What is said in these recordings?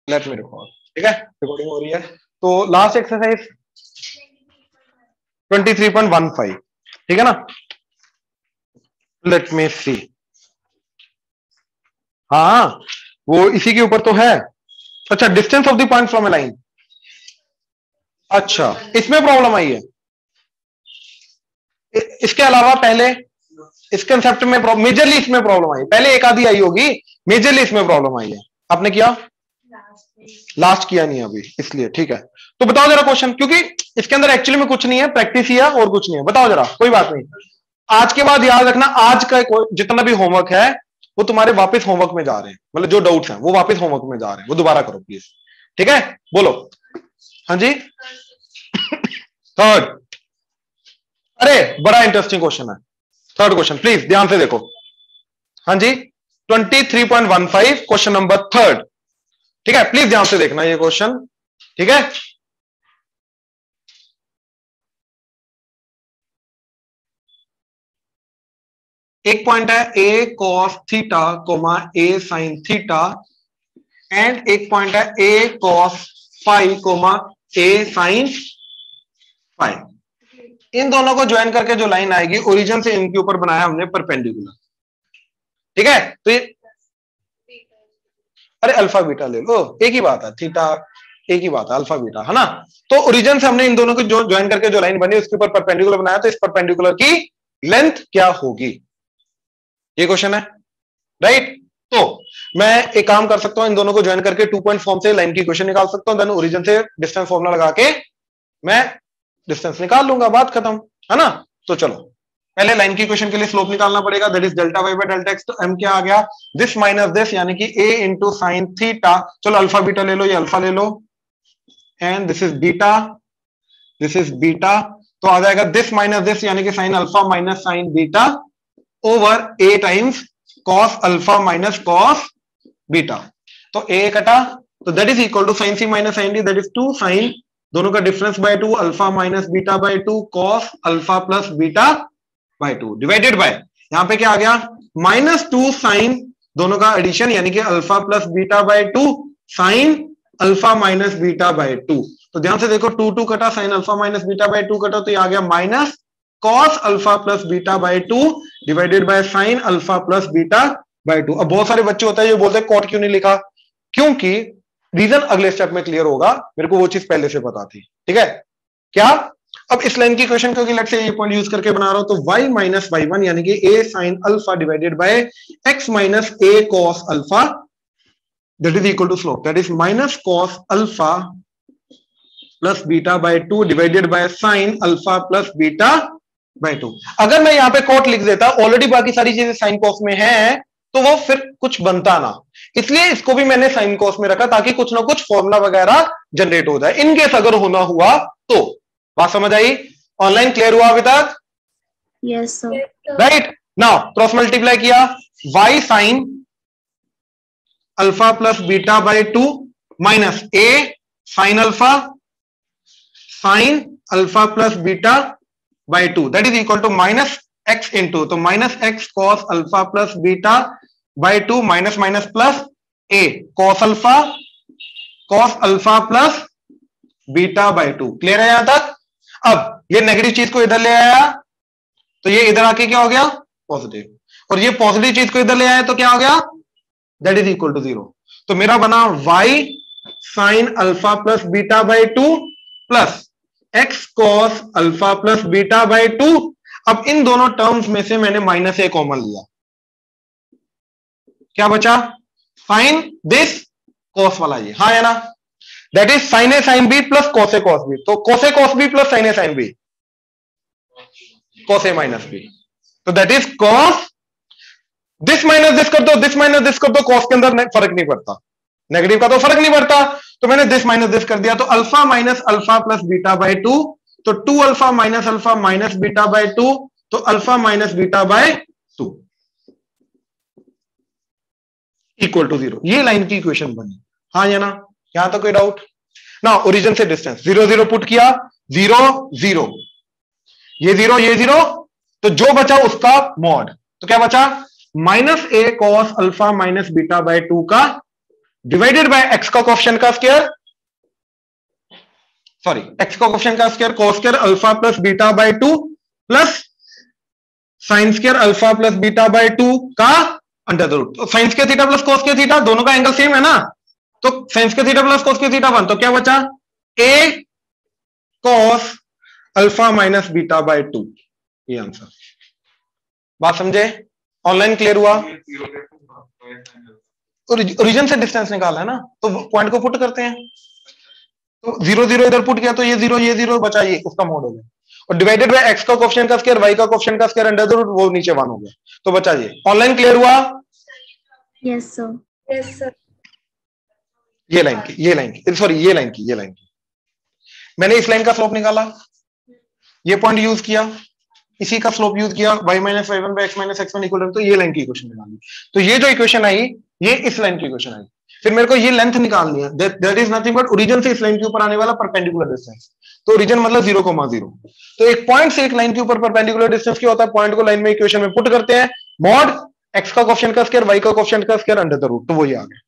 Let me record. ठीक है, recording हो रही है। तो लास्ट एक्सरसाइज 23.15, ठीक है ना। लेट मी सी। हाँ, वो इसी के ऊपर तो है। अच्छा, distance of the point from A line. अच्छा, इसमें प्रॉब्लम आई है। इसके अलावा पहले इस कंसेप्ट में मेजरली इसमें प्रॉब्लम आई, पहले एक आधी आई होगी, मेजरली इसमें प्रॉब्लम आई है। आपने किया? लास्ट किया नहीं अभी, इसलिए। ठीक है, तो बताओ जरा क्वेश्चन, क्योंकि इसके अंदर एक्चुअली में कुछ नहीं है, प्रैक्टिस ही है और कुछ नहीं है। बताओ जरा, कोई बात नहीं। आज के बाद याद रखना, आज का जितना भी होमवर्क है वो तुम्हारे वापस होमवर्क में जा रहे हैं, मतलब जो डाउट्स हैं वो वापस होमवर्क में जा रहे हैं, वो दोबारा करो प्लीज। ठीक है, बोलो। हाँ जी, थर्ड। अरे बड़ा इंटरेस्टिंग क्वेश्चन है थर्ड क्वेश्चन, प्लीज ध्यान से देखो। हाँ जी, 23.15 क्वेश्चन नंबर थर्ड। ठीक है, प्लीज ध्यान से देखना ये क्वेश्चन। ठीक है, एक पॉइंट है A cos theta comma A sine theta, and एक पॉइंट है A cos phi comma A sine phi. इन दोनों को ज्वाइन करके जो लाइन आएगी, ओरिजिन से इनके ऊपर बनाया हमने परपेंडिकुलर। ठीक है, तो ये अरे अल्फा बीटा ले लो, एक ही बात है, थीटा एक ही बात है, अल्फा बीटा है ना। तो ओरिजिन से हमने इन दोनों को जो ज्वाइन करके जो लाइन बनी उसके ऊपर परपेंडिकुलर बनाया, तो इस परपेंडिकुलर की लेंथ क्या होगी, ये क्वेश्चन है, राइट। तो मैं एक काम कर सकता हूं, इन दोनों को ज्वाइन करके 2 पॉइंट फॉर्म से लाइन की इक्वेशन निकाल सकता हूं, देन ओरिजिन से डिस्टेंस फॉर्मूला लगा के मैं डिस्टेंस निकाल लूंगा, बात खत्म, है ना। तो चलो, पहले लाइन की इक्वेशन के लिए स्लोप निकालना पड़ेगा, that is delta Y by delta X. तो एम क्या आ गया, दिस माइनस दिस, यानी कि ए इंटू साइन थीटा। चलो अल्फा बीटा ले लो, ये अल्फा ले लो, and this is beta, this is beta. तो आ जाएगा दिस माइनस दिस, यानी कि sine alpha minus sine beta over A times cos alpha minus cos beta. तो ए कटा, तो that is equal to sign C minus sine D, that is 2 sine, दोनों का difference by 2, alpha minus beta by 2 cos alpha plus beta by 2 divided by, यहां पे क्या आ गया, -2 साइन, दोनों का एडिशन, यानी कि alpha plus beta by 2 sign alpha minus beta by 2। तो ध्यान से देखो, 2 2 कटा, sign alpha minus beta by 2 कटा, तो ये आ गया minus cos alpha plus beta by 2 divided by sine alpha plus beta by 2। अब बहुत सारे बच्चे होते हैं जो बोलते हैं कॉट क्यों नहीं लिखा, क्योंकि रीजन अगले स्टेप में क्लियर होगा, मेरे को वो चीज पहले से पता थी। ठीक है, क्या, अब इस लाइन की क्वेश्चन क्योंकि लेट से ये पॉइंट यूज करके बना रहा हूं, तो y माइनस y1 यानी कि a sine alpha divided by x minus a cos alpha, that is equal to slope, that is minus cos alpha plus beta by 2 divided by sine alpha plus beta by 2। अगर मैं यहां पे cot लिख देता, already बाकी सारी चीजें sine cos में है, तो वो फिर कुछ बनता ना, इसलिए इसको भी मैंने साइन कॉस में रखा ताकि कुछ ना कुछ फॉर्मूला वगैरह जनरेट हो जाए, इनकेस अगर होना हुआ तो। बात समझ आई? ऑनलाइन क्लियर हुआ अभी तक? Yes sir. Right, now cross multiply किया, y sine alpha plus beta by 2 minus a sine alpha plus beta by 2, that is equal to minus x into, तो minus x cos alpha plus beta by 2 minus minus plus a cos alpha plus beta by 2। Clear है यहां तक? अब ये negative चीज को इधर ले आया, तो ये इधर आके क्या हो गया, पॉजिटिव, और ये पॉजिटिव चीज को इधर ले आया तो क्या हो गया, दैट इज इक्वल टू 0। तो मेरा बना y sine alpha plus beta by 2 plus x cos alpha plus beta by 2। अब इन दोनों टर्म्स में से मैंने माइनस ए कॉमन लिया, क्या बचा, साइन दिस कॉस वाला ये, हाँ है ना, that is sine A sine B plus cos A cos B. तो cos A cos B plus sine A sine B, cos A minus B, तो that is cos, this minus this कर दो, this minus this कर दो, cos के अंदर फर्क नहीं पड़ता, नेगेटिव का तो फर्क नहीं पड़ता, तो मैंने दिस माइनस दिस कर दिया, तो alpha minus alpha plus beta by 2, तो 2 अल्फा माइनस बीटा बाय 2, तो alpha minus beta by 2 equal to 0। ये लाइन की इक्वेशन बनी, हाँ या ना, यहां तो कोई डाउट ना। ओरिजिन से डिस्टेंस 0 0 पुट किया, 0 0, ये 0, तो जो बचा उसका मॉड, तो क्या बचा, minus A cos alpha minus beta by 2 का डिवाइडेड बाय एक्स का कोएफिशिएंट का स्क्वायर, सॉरी एक्स का कोएफिशिएंट का square cos square alpha plus beta by 2 plus sine square alpha plus beta by 2 का अंडर द रूट। तो sign square theta plus cos square theta दोनों का angle same है ना, तो sign square theta plus cos square theta 1, तो क्या बचा a cos alpha minus beta by 2, ये आंसर। बात समझे? ऑनलाइन क्लियर हुआ? ओरिजिन से डिस्टेंस निकाला है ना, तो पॉइंट को पुट करते हैं, तो 0 0 इधर पुट किया तो ये 0 बचा, ये उसका मोड हो गया, और डिवाइडेड बाय एक्स का कोएफिशिएंट का स्क्वायर वाई का कोएफिशिएंट का स्क्वायर अंडर द रूट, वो नीचे 1 हो गया, तो बचा ये। ऑनलाइन क्लियर हुआ? Yes, sir. Yes, sir. ये लाइन की, ये लाइन की, सॉरी ये लाइन की, ये लाइन की मैंने इस लाइन का स्लोप निकाला, ये पॉइंट यूज किया, इसी का स्लोप यूज किया, y minus Y one by X minus X one equal, तो ये लाइन की इक्वेशन निकाली। तो ये जो इक्वेशन आई ये इस लाइन की इक्वेशन आई। फिर मेरे को ये लेंथ निकालनी है, that is nothing but origin से इस लाइन के ऊपर आने वाला परपेंडिकुलर डिस्टेंस। तो ओरिजिन मतलब 0,0। तो एक पॉइंट से एक लाइन के ऊपर परपेंडिकुलर डिस्टेंस क्या होता है, पॉइंट को लाइन में इक्वेशन में पुट करते हैं, मॉड एक्स का कोएफिशिएंट का स्क्वायर वाई का कोएफिशिएंट का स्क्वायर अंडर द रूट, तो वो ये आ गया।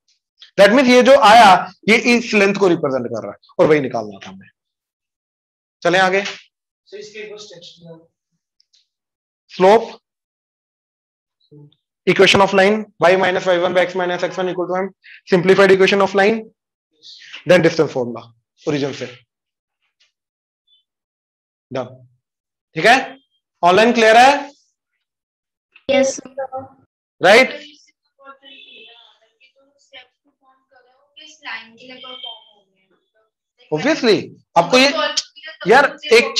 दैट मींस ये जो आया ये इस लेंथ को रिप्रेजेंट कर रहा है, और वही निकालना था हमें। चलें आगे। Slope equation of line y minus y1 by x minus x1 equal to m, simplified equation of line, then distance formula origin से done। ठीक है? ऑनलाइन क्लियर है? Yes, sir. राइट? ऑब्वियसली आपको ये यार एक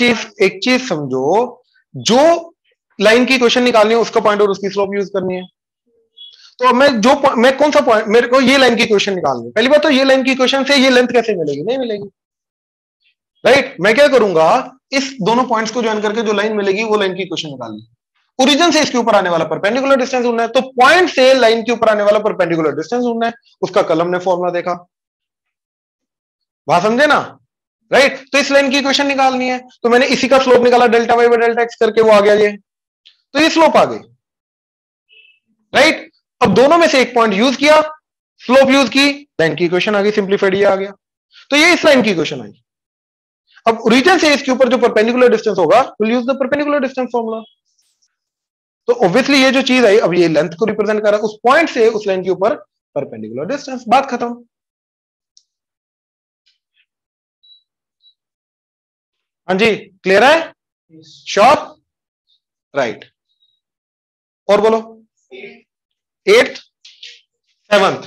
चीज समझो, जो लाइन की क्वेश्चन निकालनी है उसका पॉइंट और उसकी स्लोप यूज करनी है। तो मैं कौन सा पॉइंट, मेरे को ये लाइन की क्वेश्चन निकालनी है, पहली बात तो ये लाइन की क्वेश्चन से ये लेंथ कैसे मिलेगी, नहीं मिलेगी, राइट? मैं क्या करूंगा, इस दोनों पॉइंट्स को ज्वाइन करके जो लाइन मिलेगी वो लाइन की क्वेश्चन निकालनी। ओरिजिन से इसके ऊपर आने वाला परपेंडिकुलर डिस्टेंस ढूंढना है, तो पॉइंट से लाइन के ऊपर आने वाला परपेंडिकुलर डिस्टेंस ढूंढना है, उसका कल हमने फॉर्मूला देखा, बात समझे ना, राइट? तो इस लाइन की क्वेश्चन निकालनी है, तो मैंने इसी का स्लोप निकाला delta Y by delta X करके, वो आ गया ये, तो ये स्लोप आ गई, राइट? अब दोनों में से एक पॉइंट यूज किया, स्लोप यूज की, लाइन की इक्वेशन आ गई, सिंपलीफाइड ये आ गया, तो ये इस लाइन की इक्वेशन आई। अब ओरिजिन से इसके ऊपर जो परपेंडिकुलर डिस्टेंस होगा will use the perpendicular distance formula. तो ऑब्वियसली ये जो चीज आई, अब ये लेंथ को रिप्रेजेंट कर रहा है, उस पॉइंट से उस लाइन के ऊपर परपेंडिकुलर डिस्टेंस, बात खत्म। हाँ जी, क्लियर है? श्योर? राइट। और बोलो। 8th 7th,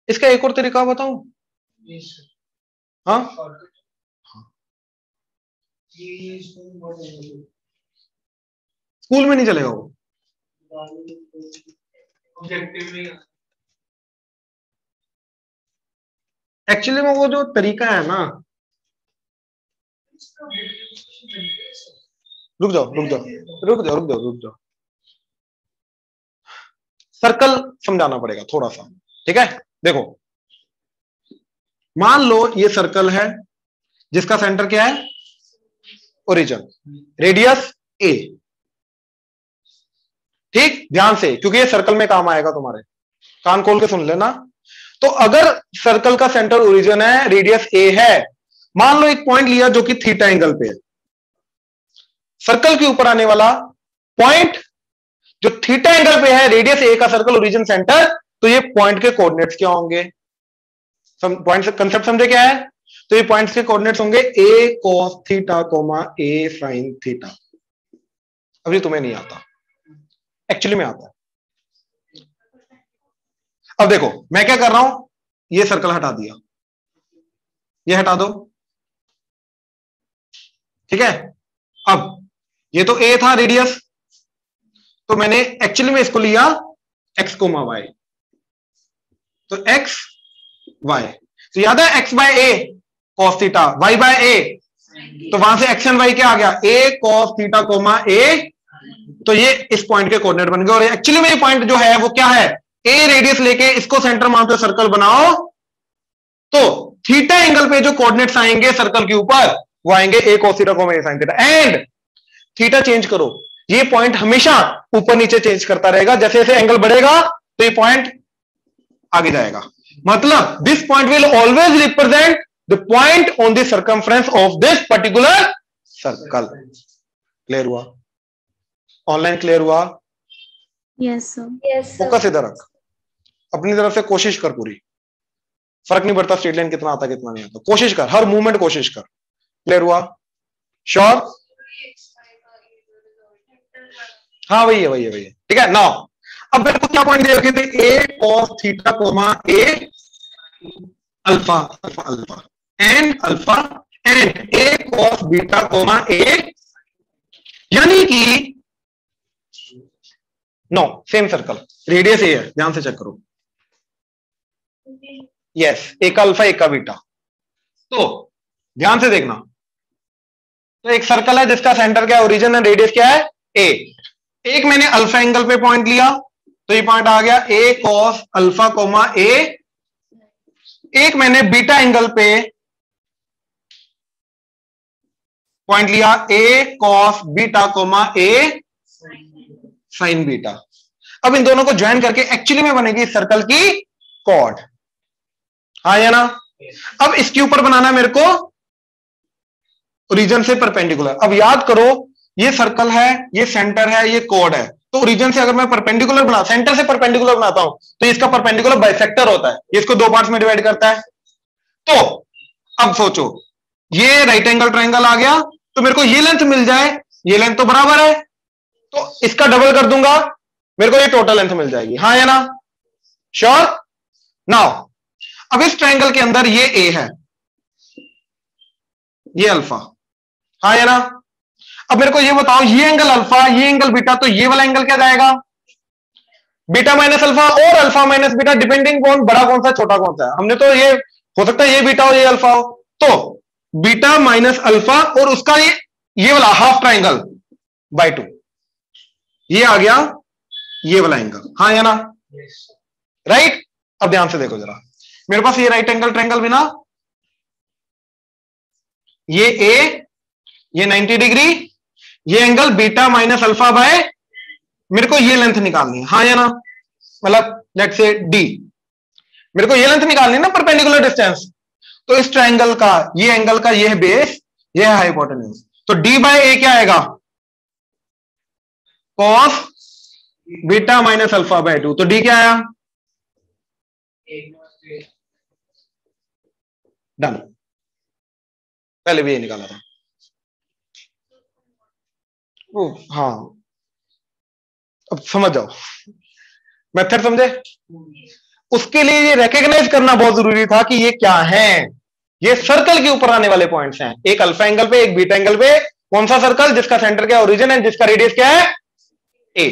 इसका एक और तरीका बताऊं? हाँ, स्कूल में नहीं चलेगा वो, एक्चुअली में वो जो तरीका है ना, रुक जाओ, सर्कल समझाना पड़ेगा थोड़ा सा, ठीक है? देखो, मान लो ये सर्कल है जिसका सेंटर क्या है, ओरिजिन, रेडियस ए, ठीक? ध्यान से, क्योंकि ये सर्कल में काम आएगा, तुम्हारे कान खोल के सुन लेना। तो अगर सर्कल का सेंटर ओरिजिन है, रेडियस ए है, मान लो एक पॉइंट लिया जो कि थीटा एंगल पे है, सर्कल के ऊपर आने वाला पॉइंट जो थीटा एंगल पे है, रेडियस ए का सर्कल ओरिजिन सेंटर, तो ये पॉइंट के कोऑर्डिनेट्स क्या होंगे? पॉइंट से कंसेप्ट समझे क्या है? तो ये पॉइंट्स के कोऑर्डिनेट्स होंगे ए cos theta comma A sine theta. अभी तुम्हें नहीं आता, एक्चुअली में आता है। अब देखो मैं क्या कर रहा हूं, ये सर्कल हटा दिया, ये हटा दो, ठीक है? अब ये तो ए था रेडियस, तो मैंने एक्चुअली में इसको लिया एक्स कोमा वाई, तो एक्स वाई, तो याद है एक्स बाय ए कॉस थीटा, वाई बाय ए, तो वहां से एक्स एंड वाई क्या आ गया, ए कॉस थीटा कोमा ए, तो ये इस पॉइंट के कोऑर्डिनेट बन गए। और एक्चुअली में ये पॉइंट जो है वो क्या है, ए रेडियस लेके इसको सेंटर मानते सर्कल बनाओ, तो थीटा एंगल पे जो कोऑर्डिनेट्स आएंगे सर्कल के ऊपर वो आएंगे A cos theta comma A sine theta, and theta change करो, ये पॉइंट हमेशा ऊपर नीचे चेंज करता रहेगा, जैसे जैसे एंगल बढ़ेगा तो ये पॉइंट आगे जाएगा। मतलब this point will always represent the point on the circumference of this particular circle. Clear हुआ? ऑनलाइन क्लियर हुआ? Yes sir. फोकस इधर रख, अपनी तरफ से कोशिश कर पूरी, फर्क नहीं पड़ता स्ट्रेट लाइन कितना आता कितना नहीं आता, कोशिश कर, हर मूवमेंट कोशिश कर। क्लियर हुआ? श्योर? हाँ वही है वही है वही है। ठीक है, नाउ अब मेरे को क्या पॉइंट दे रखे थे? A cos theta comma A alpha alpha alpha and alpha and A cos beta comma A, यानी कि no same circle, radius A है, ध्यान से चेक करो। यस, एक अल्फा एक का बीटा। तो ध्यान से देखना, तो एक सर्कल है जिसका सेंटर क्या है, ओरिजिन एंड रेडियस क्या है, ए। एक मैंने अल्फा एंगल पे पॉइंट लिया तो ये पॉइंट आ गया ए कॉस अल्फा कोमा ए। एक मैंने बीटा एंगल पे पॉइंट लिया ए cos beta comma A sign beta. अब इन दोनों को ज्वाइन करके एक्चुअली में बनेगी सर्कल की कॉर्ड। हाँ या ना? अब इसके ऊपर बनाना है मेरे को ओरिजिन से परपेंडिकुलर। अब याद करो, ये सर्कल है, ये सेंटर है, ये कॉर्ड है, तो ओरिजिन से अगर मैं परपेंडिकुलर बना, सेंटर से परपेंडिकुलर बनाता हूं तो इसका परपेंडिकुलर बाइसेक्टर होता है, ये इसको दो पार्ट्स में डिवाइड करता है। तो अब सोचो, ये राइट एंगल ट्रायंगल आ गया तो मेरे को ये लेंथ मिल जाए, ये लेंथ तो बराबर है, तो इसका डबल कर दूंगा, मेरे को ये टोटल लेंथ मिल जाएगी। हाँ या ना? श्योर? नाउ अब इस ट्रायंगल के अंदर ये ए है, ये अल्फा। हाँ या ना? अब मेरे को ये बताओ, ये एंगल अल्फा, ये एंगल बीटा, तो ये वाला एंगल क्या जाएगा? बीटा माइनस अल्फा और अल्फा माइनस बीटा, डिपेंडिंग कौन बड़ा कौन सा छोटा कौन सा है। हमने तो ये हो सकता है ये बीटा हो ये अल्फा हो, तो बीटा माइनस अल्फा और उसका ये वाला हाफ ट्राइंगल बाय 2, ये आ गया ये वाला एंगल। हाँ या ना? राइट? अब ध्यान से देखो जरा, मेरे पास ये राइट एंगल ट्रायंगल भी ना, ये ए, ये 90 डिग्री, ये angle beta minus alpha by, मेरे को ये लेंथ निकालनी है। हाँ या ना? मतलब लेट्स से डी, मेरे को ये लेंथ निकालनी है ना, परपेंडिकुलर डिस्टेंस। तो इस ट्रायंगल का ये एंगल का ये है बेस, ये है हाइपोटेन्यूज, तो डी बाय ए क्या आएगा? Cos beta minus alpha by 2। तो डी क्या आया? डन। पहले भी ये निकाला था। हाँ, अब समझ जाओ, मेथड समझे? उसके लिए ये रिकॉग्नाइज करना बहुत जरूरी था कि ये क्या है। ये सर्कल के ऊपर आने वाले पॉइंट्स हैं, एक अल्फा एंगल पे एक बीटा एंगल पे। कौन सा सर्कल? जिसका सेंटर क्या है, ओरिजिन है, जिसका रेडियस क्या है, ए।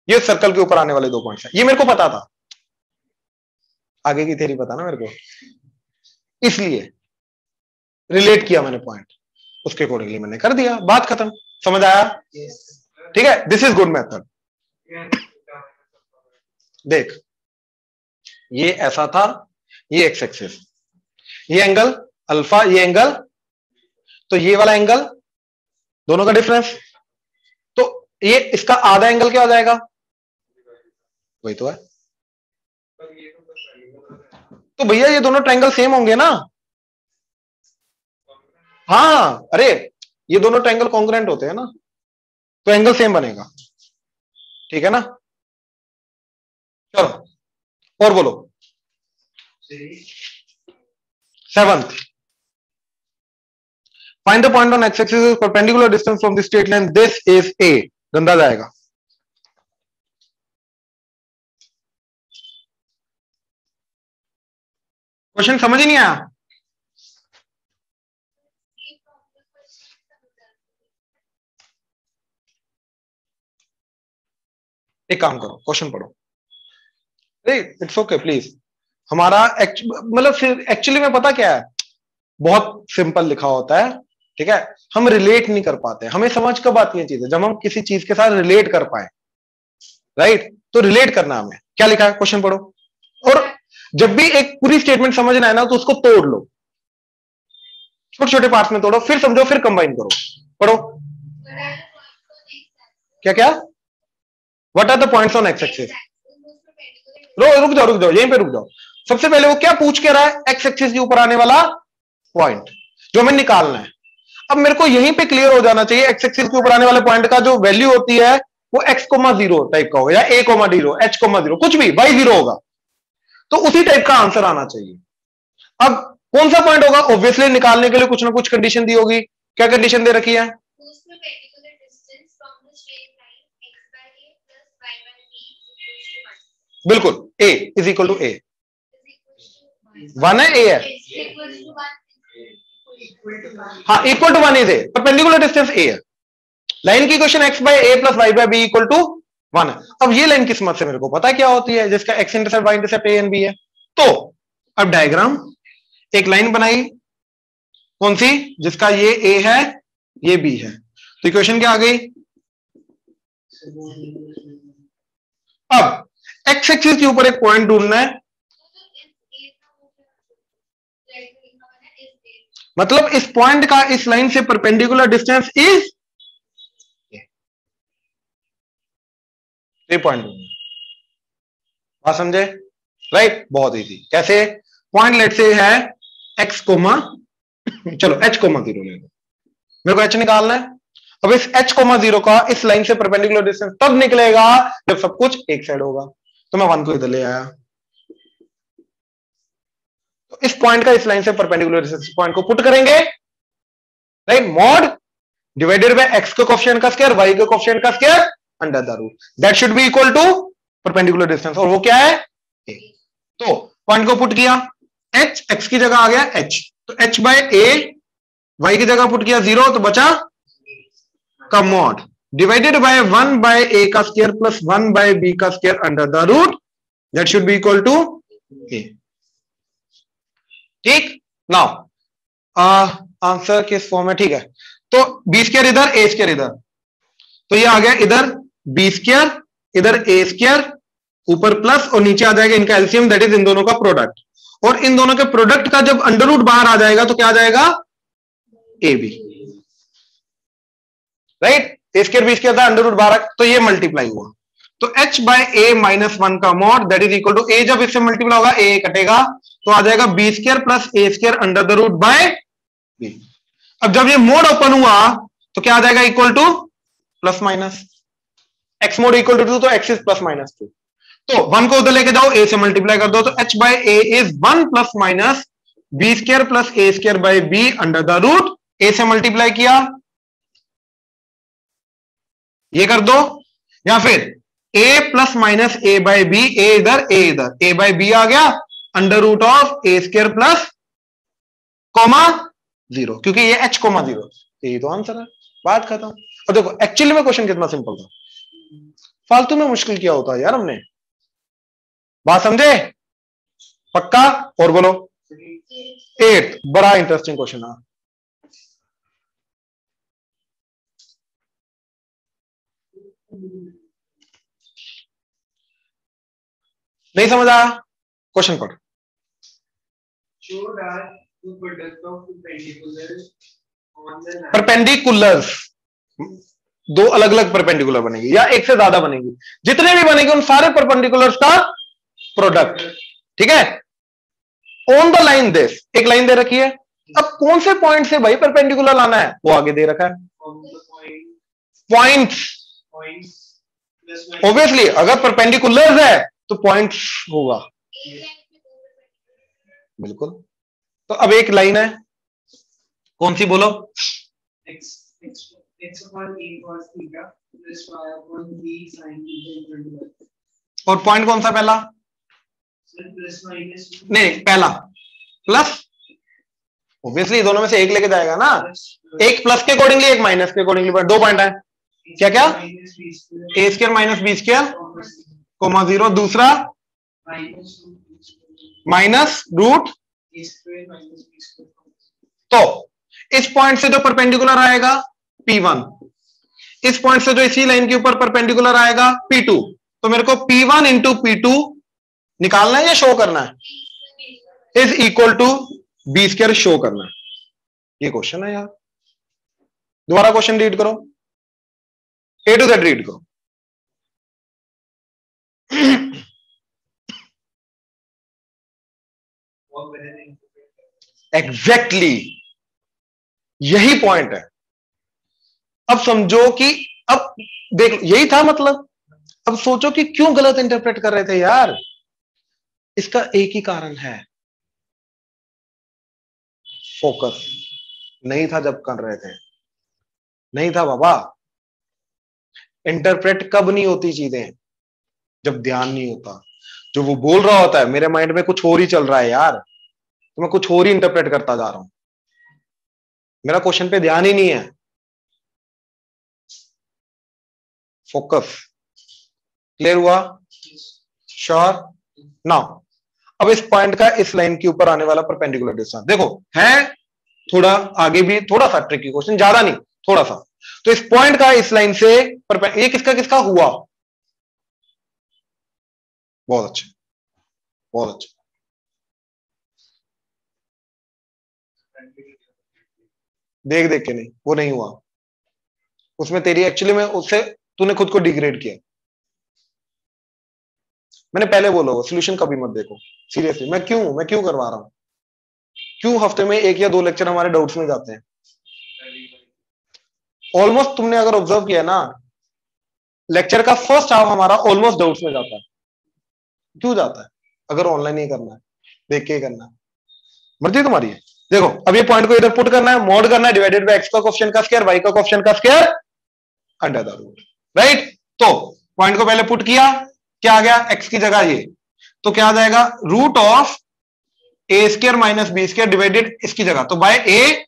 ये सर्कल के ऊपर आने वाले दो पॉइंट्स हैं, ये मेरे को पता था, आगे की थ्योरी पता ना मेरे को, इसलिए रिलेट किया मैंने पॉइंट, उसके अकॉर्डिंगली मैंने कर दिया, बात खत्म। समझ आया? ठीक है, दिस इज गुड मेथड। देख, ये ऐसा था, ये एक्स एक्सिस, ये एंगल अल्फा, ये एंगल, तो ये वाला एंगल, दोनों का डिफरेंस, तो ये इसका आधा एंगल क्या हो जाएगा? वही तो है। तो भैया ये दोनों ट्रायंगल सेम होंगे ना? हाँ, अरे ये दोनों ट्रायंगल कॉन्ग्रुएंट होते हैं ना, तो एंगल सेम बनेगा। ठीक है ना? चलो और बोलो। 7th, find the point on X axis perpendicular distance from the straight line, this is a. गंदा जाएगा। क्वेश्चन समझ ही नहीं आया? एक काम करो, क्वेश्चन पढ़ो। It's okay please. हमारा मतलब एक्चुअली में पता क्या है, बहुत सिंपल लिखा होता है। ठीक है, हम रिलेट नहीं कर पाते, हमें समझ कब आती है चीजें, जब हम किसी चीज के साथ रिलेट कर पाए। राइट? तो रिलेट करना हमें क्या लिखा है, क्वेश्चन पढ़ो। और जब भी एक पूरी स्टेटमेंट समझना है ना, तो उसको तोड़ लो, छोटे छोटे पार्ट्स में तोड़ो, फिर समझो, फिर कंबाइन करो। पढ़ो। क्या क्या? What are the points on X axis? रुक जाओ यहीं पे रुक जाओ। सबसे पहले वो क्या पूछ के रहा है? एक्स एक्सिस के ऊपर आने वाला पॉइंट जो हमें निकालना है। अब मेरे को यहीं पे क्लियर हो जाना चाहिए एक्स एक्सिस के ऊपर आने वाले पॉइंट का जो वैल्यू होती है वो x,0 टाइप का होगा या a,0 h,0 कुछ भी y0 होगा, तो उसी टाइप का आंसर आना चाहिए। अब कौन सा पॉइंट होगा? ऑब्वियसली निकालने के लिए कुछ ना कुछ कंडीशन दी होगी। क्या कंडीशन दे रखी है? बिल्कुल, a is equal to a। 1 है, a है, हाँ, equal to 1 is a, perpendicular distance a है। लाइन की question x by a plus y by b equal to 1 है। अब ये लाइन किस्मत से मेरे को पता क्या होती है, जिसका x intercept y intercept a and b है। तो अब डायग्राम एक लाइन बनाई, कौन सी? जिसका ये a है, ये b है। तो इक्वेशन क्या आ गई? अब x एक्सिस के ऊपर एक पॉइंट ढूंढना है, मतलब इस पॉइंट का इस लाइन से परपेंडिकुलर डिस्टेंस इज ये पॉइंट ढूंढना। बात समझे? राइट, बहुत इजी। कैसे? पॉइंट लेट से है x कोमा, चलो h,0 ले लो, मेरे को h निकालना है। अब इस h,0 का इस लाइन से परपेंडिकुलर डिस्टेंस तब निकलेगा जब सब कुछ एक साइड होगा। तो मैं 1 को इधर ले आया, तो इस पॉइंट का इस लाइन से परपेंडिकुलर डिस्टेंस पॉइंट को पुट करेंगे, right, mod divided by x के कोएफिशिएंट का स्क्वायर, y के कोएफिशिएंट का square under the root, that should be equal to perpendicular distance, और वो क्या है? a। तो पॉइंट को पुट किया, h x की जगह आ गया h, तो h बाय a, y की जगह पुट किया 0, तो बचा का mod divided by 1 by a का स्क्वायर प्लस 1 बाय b का square under the root, that should be equal to a। ठीक, नाउ आंसर किस फॉर्म है? ठीक है, तो b स्क्वायर इधर, a स्क्वायर इधर, तो ये आ गया इधर b स्क्वायर, इधर a स्क्वायर, ऊपर प्लस और नीचे आ जाएगा इनका एलसीएम, दैट इज इन दोनों का प्रोडक्ट, और इन दोनों के प्रोडक्ट का जब अंडर रूट बाहर आ जाएगा तो क्या आ जाएगा? ab, right, a square b square था, अंडर रूट बाहर, तो ये मल्टीप्लाई हुआ, तो h बाय a माइनस 1 का mod that is equal to a, जब इससे मल्टीप्लाई होगा a कटेगा, तो आ जाएगा b square plus a square under the root by b। अब जब ये मोड ओपन हुआ तो क्या आ जाएगा? Equal to plus minus, x mod equal to 2, तो x इज प्लस माइनस 2, तो 1 को उधर लेके जाओ, a से मल्टीप्लाई कर दो, तो h by a is 1 plus minus b square plus a square by b under the root, a से मल्टीप्लाई किया, ये कर दो, या फिर a plus minus a by b, a इधर a बाय b आ गया under root of a square plus comma 0, क्योंकि ये h,0, यही तो आंसर है, बात खत्म। और देखो एक्चुअली में क्वेश्चन कितना सिंपल था, फालतू में मुश्किल किया होता है यार हमने, बात समझे? पक्का? और बोलो 8, बड़ा इंटरेस्टिंग क्वेश्चन है। नहीं समझ आया? क्वेश्चन पढ़। परपेंडिकुलर्स, दो अलग अलग परपेंडिकुलर बनेगी या एक से ज्यादा बनेगी, जितने भी बनेंगे उन सारे परपेंडिकुलर्स का प्रोडक्ट, ठीक है? ऑन द लाइन दिस, एक लाइन दे रखी है, अब कौन से पॉइंट से भाई परपेंडिकुलर लाना है वो आगे दे रखा है, पॉइंट्स। ऑब्वियसली अगर परपेंडिकुलर्स है तो पॉइंट्स होगा, बिल्कुल। तो अब एक लाइन है, कौन सी बोलो? और पॉइंट कौन सा पहला? नहीं, पहला प्लस, ऑब्वियसली दोनों में से एक लेके जाएगा ना, एक प्लस के अकॉर्डिंगली एक माइनस के अकॉर्डिंगली, दो पॉइंट है, क्या क्या? a square minus b square comma 0, दूसरा माइनस रूट, तो इस पॉइंट से जो परपेंडिकुलर आएगा P1, इस पॉइंट से जो इसी लाइन के ऊपर परपेंडिकुलर आएगा P2, तो मेरे को P1 इंटू P2 निकालना है या शो करना है? Is equal to b square show करना है, ये क्वेश्चन है यार। दोबारा क्वेश्चन रीड करो, A to Z रीड करो। एग्जैक्टली यही पॉइंट है। अब समझो कि अब देख यही था मतलब। अब सोचो कि क्यों गलत इंटरप्रेट कर रहे थे यार। इसका एक ही कारण है, फोकस नहीं था जब कर रहे थे। नहीं था बाबा। इंटरप्रेट कब नहीं होती चीजें? जब ध्यान नहीं होता। जो वो बोल रहा होता है मेरे माइंड में कुछ और ही चल रहा है यार, तो मैं कुछ और ही इंटरप्रेट करता जा रहा हूं, मेरा क्वेश्चन पे ध्यान ही नहीं है। फोकस। क्लियर हुआ? श्योर? नाउ अब इस पॉइंट का इस लाइन के ऊपर आने वाला परपेंडिकुलर डिस्टेंस देखो है थोड़ा आगे भी, थोड़ा सा ट्रिकी क्वेश्चन, ज्यादा नहीं थोड़ा सा। तो इस पॉइंट का इस लाइन से ये किसका किसका हुआ? बहुत अच्छा, बहुत अच्छा। देख देख के नहीं, वो नहीं हुआ। उसमें तेरी एक्चुअली में उससे तूने खुद को डिग्रेड किया। मैंने पहले बोला वो सोल्यूशन कभी मत देखो सीरियसली। मैं क्यों करवा रहा हूं? क्यों हफ्ते में 1 या 2 लेक्चर हमारे डाउट्स में जाते हैं? ऑलमोस्ट तुमने अगर ऑब्जर्व किया ना, लेक्चर का फर्स्ट हाफ हमारा ऑलमोस्ट डाउट्स में जाता है। क्यों जाता है? अगर ऑनलाइन ही करना है, देख के ही करना है, मर्जी तुम्हारी है। देखो अब ये पॉइंट को इधर पुट करना है, मॉड करना है, डिवाइडेड बाय एक्स का कोएफिशिएंट का स्क्वायर, वाई का कोएफिशिएंट का square, under the root. Right? तो पॉइंट को पहले पुट किया, क्या आ गया? एक्स की जगह ये, तो क्या आ जाएगा? Root of A square minus B square divided इसकी जगह तो by A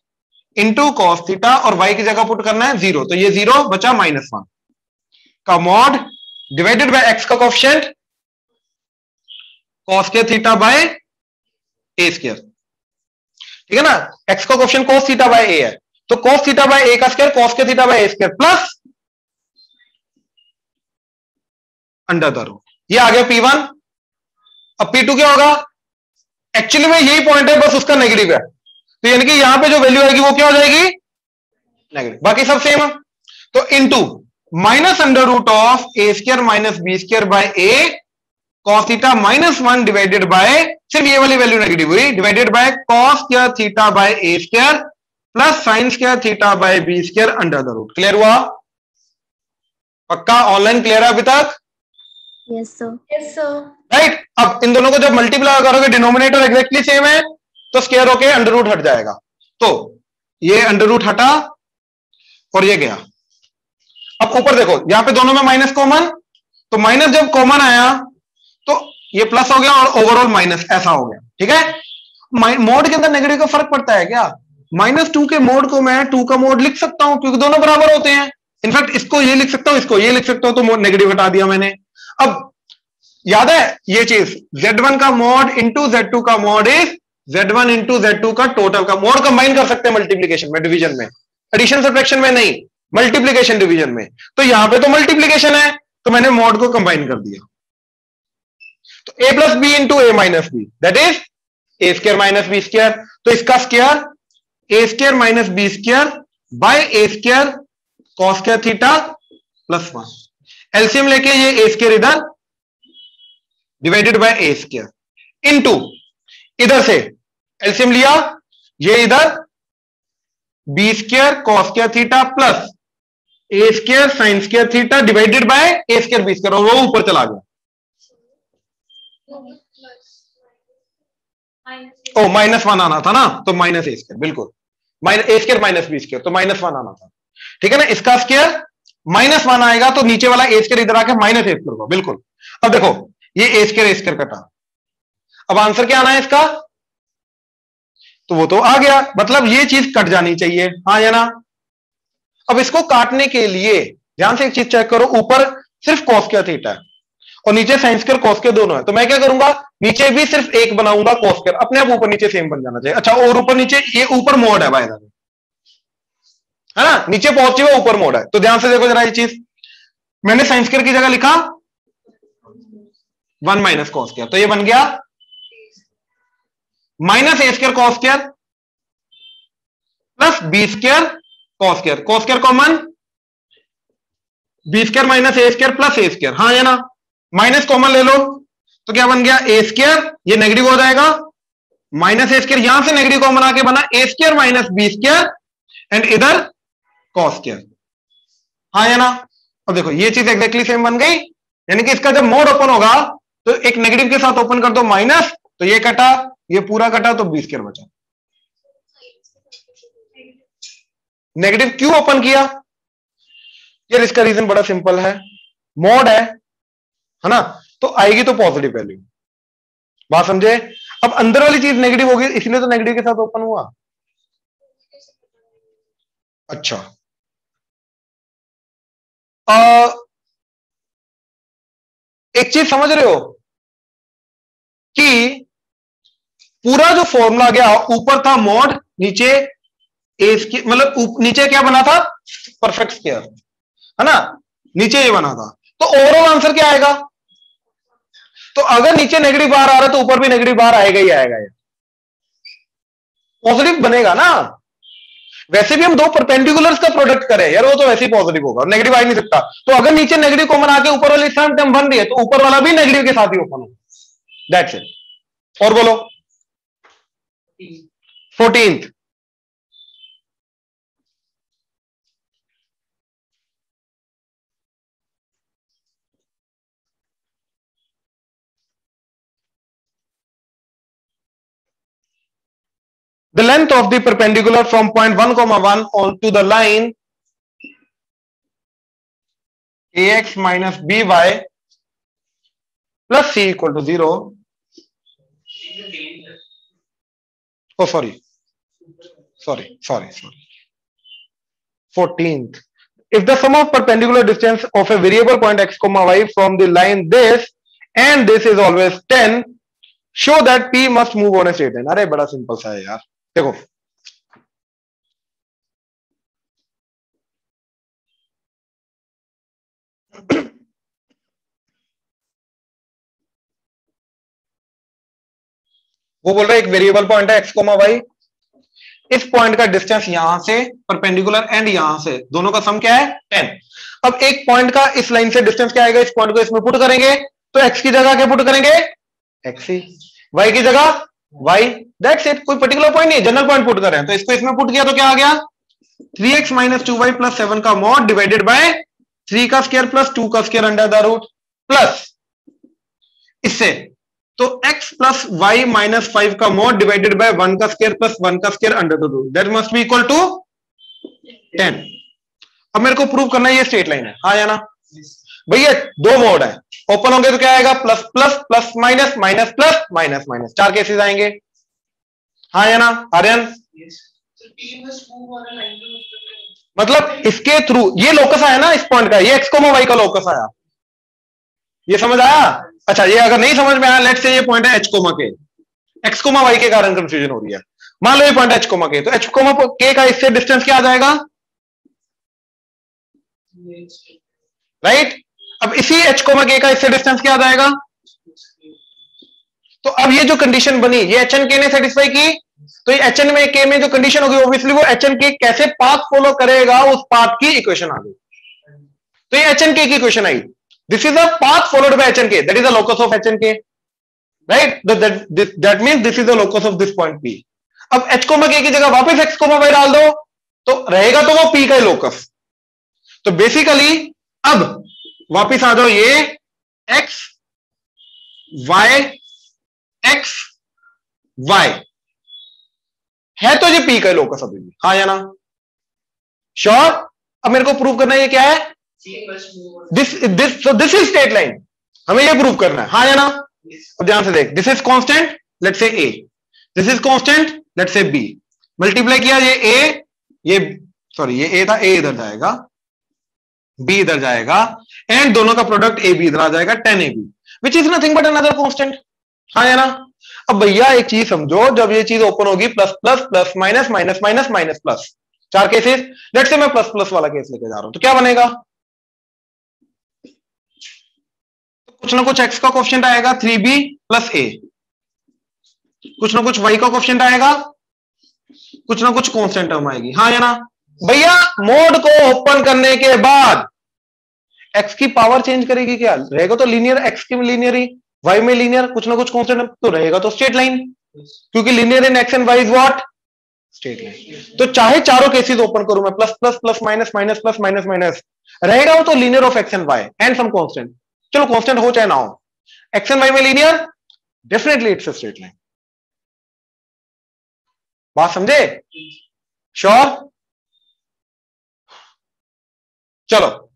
into cos theta, और वाई की जगह पुट करना है 0, तो ये 0 बचा -1 का मॉड डिवाइडेड बाय एक्स का कोएफिशिएंट कॉस के थीटा बाय ए स्क्वायर। ठीक है ना? एक्स का coefficient cos theta by A है, तो cos थीटा बाय ए का स्क्वायर cos के theta by A square plus under the root. ये आ गया P1। अब P2 क्या होगा? एक्चुअली में यही पॉइंट है, बस उसका नेगेटिव है, तो यानी कि यहां पे जो वैल्यू आएगी वो क्या हो जाएगी? नेगेटिव। बाकी सब सेम है। तो into minus under root of A square minus B square by A cos theta -1 divided by, सिर्फ ये वाली वैल्यू नेगेटिव हुई, divided by cos square theta by A square plus sin square theta by B square under the root. Clear हुआ? पक्का online clear है अभी तक? Yes sir. Yes sir. Right? अब इन दोनों को जब मल्टीप्लाई करोगे डिनोमिनेटर एग्जैक्टली सेम है, तो स्क्वायर होके अंडर रूट हट जाएगा। तो ये अंडर रूट हटा और ये गया। अब ऊपर देखो, यहां पे दोनों में माइनस कॉमन, तो माइनस जब कॉमन आया तो ये प्लस हो गया और ओवरऑल माइनस ऐसा हो गया। ठीक है? मोड के अंदर नेगेटिव का फर्क पड़ता है क्या? -2 के मोड को मैं 2 का मोड लिख सकता हूं क्योंकि दोनों बराबर होते हैं। इनफैक्ट इसको ये लिख सकता हूं, इसको ये लिख सकता हूं, तो मोड नेगेटिव हटा दिया मैंने। अब याद है ये चीज, Z1 का मोड इंटू Z2 का mode is Z1 into Z2 का टोटल का मोड। कंबाइन कर सकते हैं मल्टीप्लीकेशन में, डिवीजन में, एडिशन सब्ट्रैक्शन में नहीं, मल्टीप्लीकेशन डिवीजन में। तो यहां पे तो मल्टीप्लीकेशन है, तो मैंने मोड को कंबाइन कर दिया। तो a plus B into A minus B, that is A square minus B square. तो इसका square A square minus B square by A square cos square theta plus 1। LCM लेके ये ए स्क्वायर इधर divided by A square into इधर से LCM लिया, ये इधर B square cos square theta plus A square sine square theta divided by A square B square, और वो ऊपर चला गया। ओ -1 आना था ना, तो माइनस ए स्क्वायर, बिल्कुल ए स्क्वायर माइनस बी स्क्वायर, तो -1 आना था। ठीक है ना? इसका स्क्वायर -1 आएगा तो नीचे वाला ए स्क्वायर इधर आके माइनस ए स्क्वायर होगा। बिल्कुल। अब देखो ये ए स्क्वायर कटा, अब आंसर क्या आना है इसका? तो वो तो आ गया, मतलब ये चीज कट जानी चाहिए, हाँ या ना? अब इसको काटने के लिए ध्यान से एक चीज चेक करो, ऊपर सिर्फ कॉस स्क्वायर थीटा है और नीचे साइन स्क्वायर कॉस स्क्वायर दोनों है, तो मैं क्या करूंगा? नीचे भी सिर्फ एक बनाऊंगा कॉस स्क्वायर, अपने आप ऊपर नीचे सेम बन जाना चाहिए। अच्छा, और ऊपर नीचे, ये ऊपर मोड है बाय द वे, है ना? नीचे पॉजिटिव है, ऊपर मोड है, तो ध्यान से देखो जरा ये चीज। मैंने साइन स्क्वायर की जगह लिखा 1 माइनस कॉस स्क्वायर, तो ये बन गया minus A square cos square plus B square cos square, cos square common, B square minus A square plus A square, हाँ या ना? माइनस कॉमन ले लो तो क्या बन गया ए स्क्वायर, ये नेगेटिव हो जाएगा, माइनस ए स्क्वायर, यहां से नेगेटिव कॉमन आके बना A square minus B square and इधर कॉस स्क्वायर। हाँ या ना? अब देखो ये चीज एग्जैक्टली सेम बन गई, यानी कि इसका जब मोड ओपन होगा तो एक नेगेटिव के साथ ओपन कर दो माइनस, तो ये कटा, ये पूरा कटा, तो बी स्क्वायर बचा। नेगेटिव क्यों ओपन किया? यार इसका रीजन बड़ा सिंपल है, मोड है ना, तो आएगी तो पॉजिटिव वैल्यू। बात समझे? अब अंदर वाली चीज नेगेटिव होगी, इसलिए तो नेगेटिव के साथ ओपन हुआ। अच्छा, एक चीज समझ रहे हो कि पूरा जो फॉर्मूला गया, ऊपर था मोड, नीचे ए स्क्वायर, मतलब नीचे क्या बना था? परफेक्ट स्क्वायर, है ना, नीचे ये बना था। तो ओवरऑल आंसर क्या आएगा? तो अगर नीचे नेगेटिव बार आ रहा है तो ऊपर भी नेगेटिव बार आएगा ही आएगा, पॉजिटिव बनेगा ना। वैसे भी हम दो परपेंडिकुलर्स का प्रोडक्ट करें यार, वो तो वैसे ही पॉजिटिव होगा, नेगेटिव आ ही नहीं सकता। तो अगर नीचे नेगेटिव कॉमन आके ऊपर वाली टर्म बन रही है तो ऊपर वाला भी नेगेटिव के साथ ही ओपन होगा। That's it. और बोलो 14th। The length of the perpendicular from point 1, 1 on to the line ax minus by plus c equal to 0. Oh, sorry. 14th. If the sum of perpendicular distance of a variable point x, y from the line this and this is always 10, show that P must move on a straight line. अरे बड़ा simple सा है यार, देखो वो बोल रहा है एक वेरिएबल पॉइंट है x, y, इस पॉइंट का डिस्टेंस यहां से परपेंडिकुलर एंड यहां से दोनों का सम क्या है? 10। अब एक पॉइंट का इस लाइन से डिस्टेंस क्या आएगा? इस पॉइंट को इसमें पुट करेंगे तो x की जगह क्या पुट करेंगे? x ही, y की जगह y। That's it. कोई पर्टिकुलर पॉइंट नहीं, जनरल पॉइंट पुट कर रहे हैं। तो इसको इसमें पुट किया तो क्या आ गया? 3x माइनस 2y प्लस 7 का मॉड डिवाइडेड बाय 3 का स्क्वायर प्लस 2 का square under the root plus इससे तो x प्लस y माइनस 5 का मॉड डिवाइडेड बाय 1 का स्क्वायर प्लस 1 का square under the root, that must be equal to 10। अब मेरे को प्रूव करना है ये स्ट्रेट लाइन है, हाँ या ना? भैया दो मोड है, ओपन होंगे तो क्या आएगा? Plus plus plus minus minus plus minus minus, 4 cases आएंगे, हाँ या ना? आर्यन मतलब इसके थ्रू ये लोकस आया ना इस पॉइंट का, ये x, y का लोकस आया, ये समझ आया? अच्छा, ये अगर नहीं समझ में आया, लेट्स से ये पॉइंट है h, के, x, y के कारण कंफ्यूजन हो रही है। मान लो ये पॉइंट h, के, तो h, k का इससे डिस्टेंस क्या आ जाएगा? राइट। अब इसी h, k का इससे डिस्टेंस क्या आ जाएगा? तो अब ये जो कंडीशन बनी ये h n k ने सेटिस्फाई की, तो ये h n में k में जो कंडीशन होगी ऑब्वियसली वो h n k कैसे पाथ फॉलो करेगा उस पाथ की इक्वेशन आ गई। तो ये h n k की equation I, this is a path followed by h n k, that is the locus of h n k, right? That means this is the locus of this point P। अब h, k की जगह वापस x, y डाल दो तो रहेगा तो वो P का लोकस। तो बेसिकली अब वापस आ जाओ, ये x, y, x, y है तो ये P का लोकस अभी भी, हाँ या ना? श्योर। अब मेरे को प्रूव करना है ये क्या है? दिस इज स्ट्रेट लाइन, हमें ये प्रूव करना है, हाँ या ना? अब ध्यान से देख, this is constant, let's say a, this is constant, let's say b, multiply किया ये a, ये सॉरी ये a था, a इधर जाएगा, b इधर जाएगा एंड दोनों का प्रोडक्ट ab इधर आ जाएगा, 10ab which is nothing but another constant, हाँ या ना? अब भैया एक चीज समझो, जब ये चीज ओपन होगी plus plus plus minus minus minus minus plus, 4 cases, let's say मैं प्लस प्लस वाला केस लेके जा रहा हूं, तो क्या बनेगा? कुछ ना कुछ x का कोएफिशिएंट आएगा 3b प्लस a, कुछ ना कुछ y का कोएफिशिएंट आएगा, कुछ ना कुछ कांस्टेंट टर्म आएगी, हाँ या ना? भैया मोड को ओपन करने के बाद एक्स की पावर चेंज करेगी क्या? रहेगा तो लीनियर, एक्स की लीनियर ही, वाई में लीनियर, कुछ ना कुछ कांस्टेंट तो रहेगा, तो स्ट्रेट लाइन, क्योंकि linear in X and Y is what? Straight line. तो चाहे चारों केसेस ओपन करूं मैं, plus plus plus minus minus plus minus minus, रहेगा वो तो linear of X and Y and some constant. चलो कांस्टेंट हो चाहे ना हो, एक्स एंड वाई में linear, definitely it's a straight line. बात समझे? श्योर? चलो